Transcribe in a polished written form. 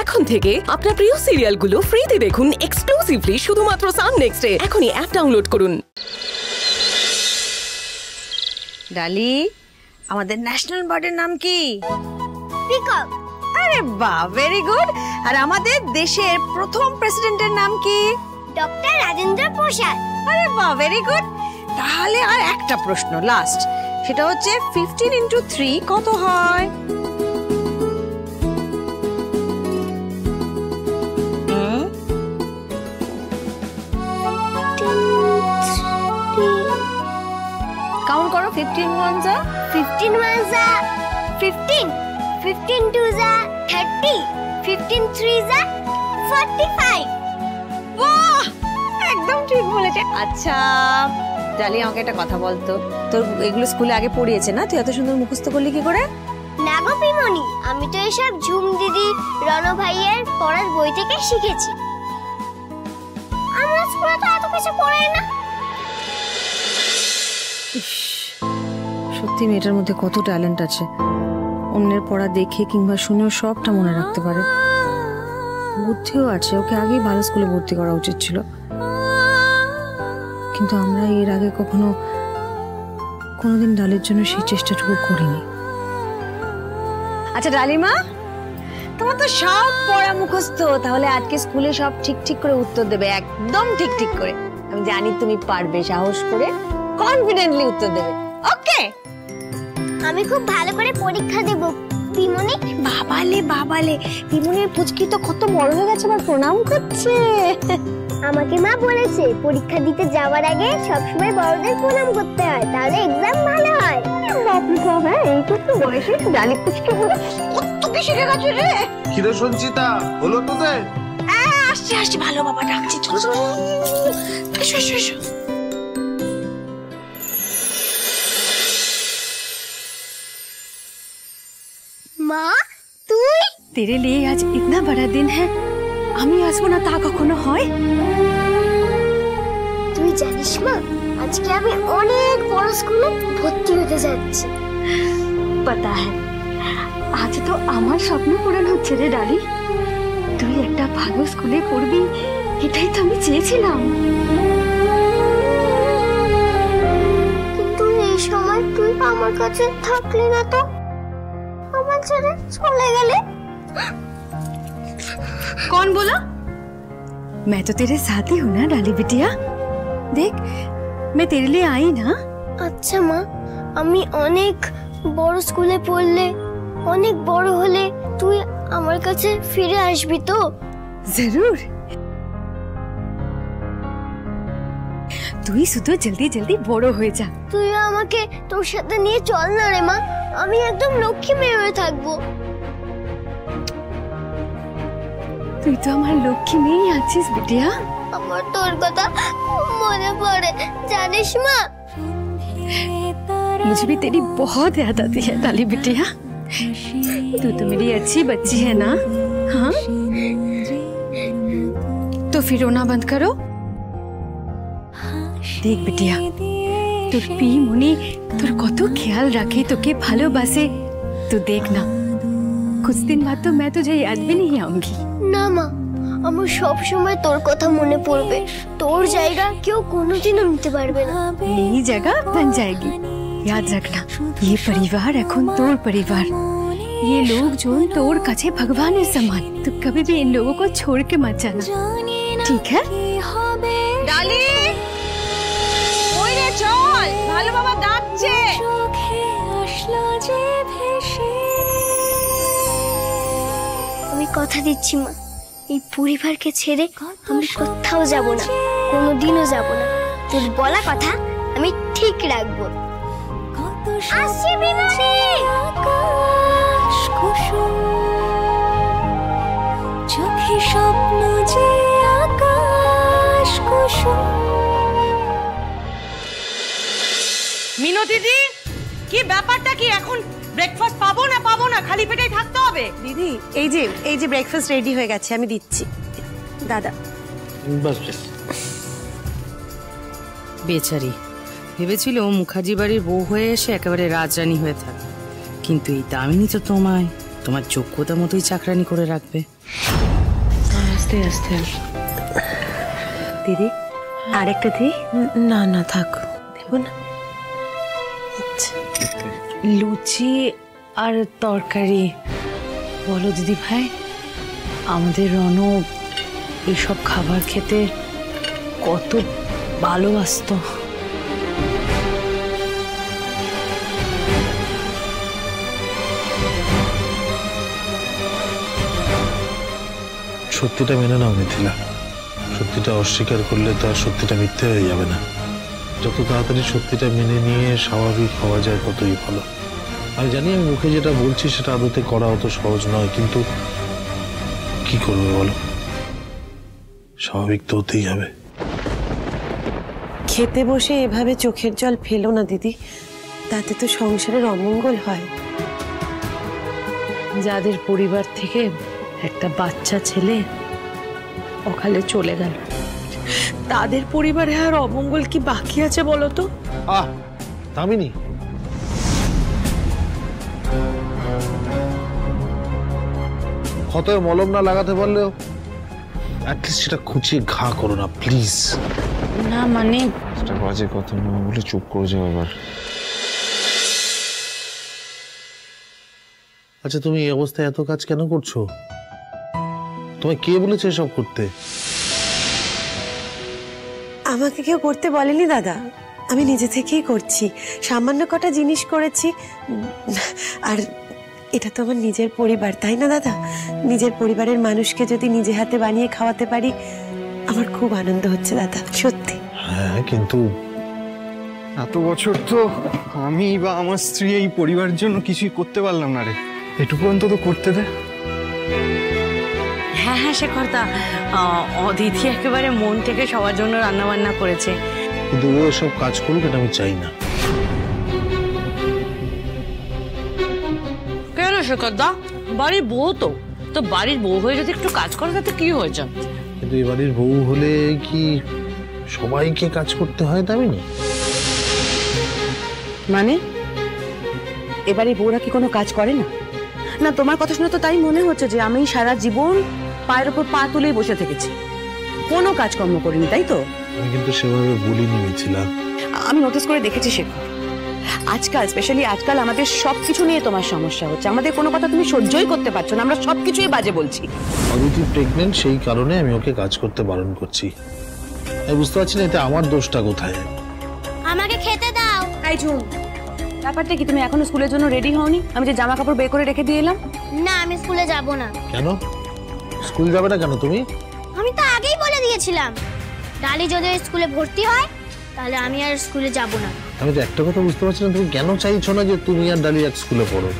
এখন থেকে আপনার প্রিয় সিরিয়ালগুলো ফ্রিতে দেখুন এক্সক্লুসিভলি শুধুমাত্র সান নেক্সটে। এখনই অ্যাপ ডাউনলোড করুন। ডালি, আমাদের ন্যাশনাল বার্ডের নাম কি? পিকক। আরে বাহ, ভেরি গুড। আর আমাদের দেশের প্রথম প্রেসিডেন্টের নাম কি? ডক্টর রাজেন্দ্র প্রসাদ। আরে বাহ, ভেরি গুড। তাহলে আর একটা প্রশ্ন লাস্ট, সেটা হচ্ছে 15 into 3 কত হয়? কাউন্ট করো। 15 ones are 15 ones are 15, 15 twos are 30, 15 threes are 45। বাহ, একদম ঠিক বলেছে। আচ্ছা ডালি, আমাকে একটা কথা বলতো, তোর এগুলো স্কুলে আগে পড়িয়েছে না? তুই এত সুন্দর মুখস্থ করলি কি করে? না গো পিমনি, আমি তো এসব ঝুম দিদি, রণ ভাইয়ের পড়ার বই থেকে শিখেছি। আমরা স্কুলে তো এত কিছু পড়াই না। সত্যি মেয়েটার মধ্যে কত ট্যালেন্ট আছে। অন্যের পড়া দেখে কিংবা শুনেও সবটা মনে রাখতে পারে। বুদ্ধিও আছে, ওকে আগেই ভালো স্কুলে ভর্তি করা উচিত ছিল। কিন্তু আমরা এর আগে কোনোদিন ডালির জন্য সেই চেষ্টাটুকু করিনি। আচ্ছা ডালিমা, তোমার তো সব পড়া মুখস্থ, তাহলে আজকে স্কুলে সব ঠিক করে উত্তর দেবে, একদম ঠিক করে। আমি জানি তুমি পারবে, সাহস করে কনফিডেন্টলি উত্তর দেবে। ওকে, আমি খুব ভালো করে পরীক্ষা দেব পিমনি। বাবালে পিমনির পুচকি তো কত বড় হয়ে গেছে, আবার প্রণাম করছে। আমাকে মা বলেছে পরীক্ষা দিতে যাওয়ার আগে সবসময় বড়দের প্রণাম করতে হয়, তাহলে এক্সাম ভালো হয়। বাপরে বাপ, এইটুকু বয়সে ডালি পুচকি বলে কত কি শিখে গেছে রে। কি রে সঞ্চিতা, হলো তোদের? আসছে ভালো বাবা ডাকছি, চলো এসো। মা তুই? तेरे लिए आज इतना बड़ा दिन है, আমি আসবো না তা কখনো হয়? তুই জানিস মা, আজকে আমি অনেক বড় স্কুলে ভর্তি হতে যাচ্ছি। पता है, আজ তো আমার স্বপ্ন পূরণ হচ্ছে রে ডালি। তুই একটা ভালো স্কুলে পড়বি, এটাই তো আমি চেয়েছিলাম। কিন্তু এই সময় তুই আমার কাছে থাকলি না তো, আমার ছেড়ে চলে গেলে। कौन बोला? मैं तो तेरे साथ ही हूँ ना डाली बिटिया। देख, मैं तेरे लिए आई ना। আচ্ছা মা, আমি অনেক বড় স্কুলে পড়লে, অনেক বড় হলে তুই আমার কাছে ফিরে আসবি তো? जरूर। তুই শুধু জলদি জলদি বড় হয়ে যা। তুই আমাকে তোর সাথে নিয়ে চল না রে মা, আমি একদম লক্ষ্মী মেয়ে হয়ে থাকবো। তুই তো আমার লক্ষ্মী মেয়ে আছিস বিটিয়া। আমার তোর কথা মনে পড়ে জানিস মা। मुझे भी तेरी बहुत याद आती है डाली बिटिया। तू तो मेरी अच्छी बच्ची है ना? हाँ, तो फिर रोना बंद करो। देख बिटिया, তোর পি মুনি তোর কত ख्याल रखे, তোকে ভালোবাসে। तू देख ना, कुछ दिन बाद तो मैं तुझे याद भी नहीं आऊंगी। না মা, আমার সব সময় তোর কথা মনে পড়বে। তোর জায়গা কেউ কোনোদিনও নিতে পারবে না। मेरी जगह बन जाएगी, याद रखना। ये परिवार এখন তোর परिवार, ये लोग जो তোর কাছে भगवान समान। तो कभी भी इन लोगों को छोड़ के मत जाना, ठीक है? ডালি, ওই রে চল, ভালো বাবা ডাকছে। আমি কথা দিচ্ছি মা, এই পরিবারকে ছেড়ে আমি কোথাও যাব না, কোনোদিনও যাব না। তোর বলা কথা আমি ঠিক রাখবো। আসছি বিমানে। চোখে স্বপ্ন যে আকাশ কুসুম। মিনু দিদি, কি ব্যাপারটা কি? এখন ব্রেকফাস্ট পাবো না, খালি পেটেই থাকতে হবে? দিদি, এই যে ব্রেকফাস্ট রেডি হয়ে গেছে, আমি দিচ্ছি। দাদা বাস বেচারি ভেবেছিল মুখার্জি বাড়ির বউ হয়ে এসে একেবারে রাজরানী হয়ে থাকে, কিন্তু এই দামিনী তো তোমায় তোমার যোগ্যতা মতোই চাকরানি করে রাখবে। আস্তে আস্তে। দিদি আরেকটা দিই? না না থাক। দেবো না? লুচি আর তরকারি। বলো দিদি ভাই, আমাদের রনক এইসব খাবার খেতে কত ভালোবাসতো। সত্যিটা মেনে নাও মিথিলা, সত্যিটা অস্বীকার করলে তো আর সত্যিটা মিথ্যে হয়ে যাবে না। যত তাড়াতাড়ি সত্যিটা মেনে নিয়ে স্বাভাবিক হওয়া যায় ততই ভালো। আমি জানি আমি মুখে যেটা বলছি সেটা আদতে করা অত সহজ নয়, কিন্তু কি করবে বলো, স্বাভাবিক তো হতেই হবে। খেতে বসে এভাবে চোখের জল ফেলো না দিদি, তাতে তো সংসারের অমঙ্গল হয়। যাদের পরিবার থেকে একটা বাচ্চা ছেলে অকালে চলে গেল, তাদের পরিবারে আর অমঙ্গল কি বাকি আছে বলো তো? দামিনী, ক্ষতয় মলম না লাগাতে পারলেও অ্যাটলিস্ট সেটা খুঁচিয়ে ঘা করো না প্লিজ। না মানে একটা বাজে কথা না বলে চুপ করে যাও এবার। আচ্ছা তুমি এই অবস্থায় এত কাজ কেন করছো? তোমায় কে বলেছে এসব করতে? আমাকে কেউ করতে বলেনি দাদা, আমি নিজে থেকেই করছি। সামান্য কটা জিনিস করেছি, আর এটা তো আমার নিজের পরিবার, তাই না দাদা? নিজের পরিবারের মানুষকে যদি নিজে হাতে বানিয়ে খাওয়াতে পারি আমার খুব আনন্দ হচ্ছে দাদা, সত্যি। হ্যাঁ কিন্তু এত বছর তো আমি বা আমার স্ত্রী এই পরিবারের জন্য কিছুই করতে পারলাম না রে, এটুকু অন্তত করতে দে। হ্যাঁ হ্যাঁ শেখরদা, অদিতি একেবারে মন থেকে সবার জন্য রান্না বান্না করেছে। কিন্তু ও সব কাজ করুক এটা আমি চাই না। কেন শেখরদা? বাড়ির বউ তো, তো বাড়ির বউ হয়ে যদি একটু কাজ করে তাতে কি হয়েছে? কিন্তু এই বাড়ির বউ হলে কি সবাইকে কাজ করতে হয় দামিনী? মানে এবারে বউরা কি কোনো কাজ করে না? না তোমার কথা শুনে তো তাই মনে হচ্ছে যে আমি সারা জীবন পায়ের উপর পা তুলেই বসে থেকেছি, কোনো কাজকর্ম করিনি, তাই তো? আমি কিন্তু সেভাবে বলিনি মিথিলা। আমি নোটিস করে দেখেছি শেখর, আজকাল স্পেশালি আজকাল আমাদের সবকিছু নিয়ে তোমার সমস্যা হচ্ছে। আমাদের কোনো কথা তুমি সহ্যই করতে পারছো না, আমরা সবকিছুই বাজে বলছি। অদিতি প্রেগনেন্ট, সেই কারণে আমি ওকে কাজ করতে বারণ করছি। আমি বুঝতে পারছি না এতে আমার দোষটা কোথায়। আমাকে খেতে দাও। এই ঝুম, ব্যাপারটা কি তুমি এখনো স্কুলের জন্য রেডি হওনি? আমি যে জামা কাপড় বের করে রেখে দিয়ে এলাম। না আমি স্কুলে যাব না। কেন স্কুল যাবে না কেন তুমি? আমি তো আগেই বলে দিয়েছিলাম, ডালি যদি স্কুলে ভর্তি হয় তাহলে আমি আর স্কুলে যাব না। আমি তো একটা কথা বুঝতে পারছি না, তুমি কেন চাইছো না যে তুমি আর ডালি এক স্কুলে পড়ো?